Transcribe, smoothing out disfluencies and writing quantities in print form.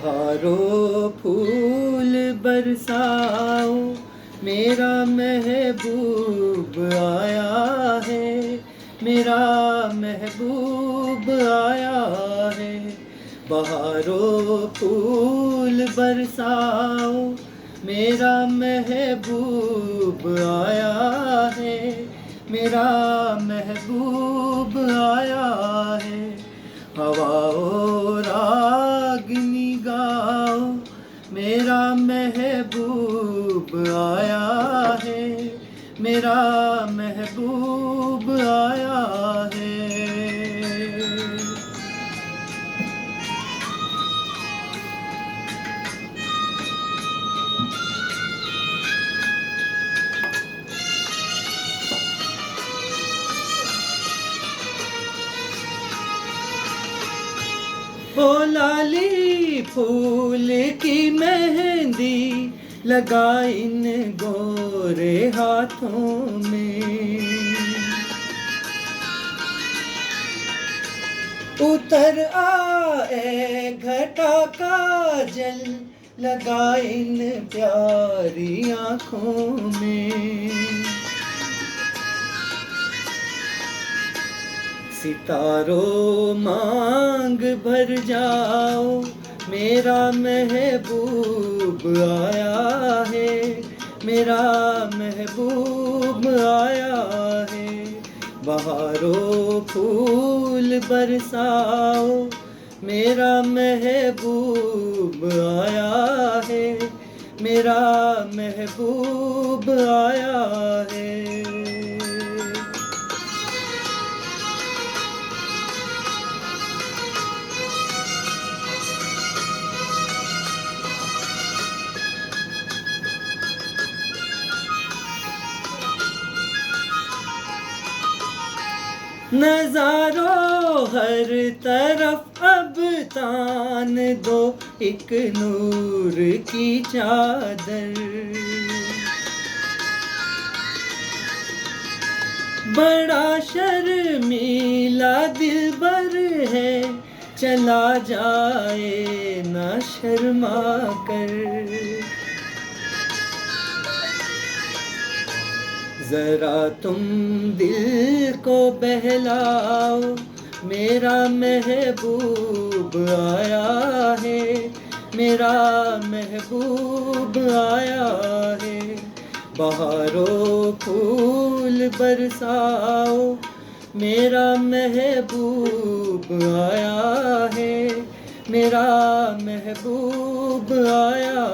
बहारों फूल बरसाओ, मेरा महबूब आया है, मेरा महबूब आया है। बहारों फूल बरसाओ, मेरा महबूब आया है, मेरा महबूब आया है। हवाओं रागनी गाओ, मेरा महबूब आया है, मेरा महबूब आया है। ओ लाली फूल की मेहंदी लगा इन गोरे हाथों में, उतर आए घटा काजल लगा इन प्यारी आँखों में। सितारों मांग भर जाओ, मेरा महबूब आया है, मेरा महबूब आया है। बहारों फूल बरसाओ, मेरा महबूब आया है, मेरा महबूब आया है। नज़ारों हर तरफ अब तान दो एक नूर की चादर, बड़ा शर्मीला दिलबर है, चला जाए ना शर्मा कर। जरा तुम दिल को बहलाओ, मेरा महबूब आया है, मेरा महबूब आया है। बहारों फूल बरसाओ, मेरा महबूब आया है, मेरा महबूब आया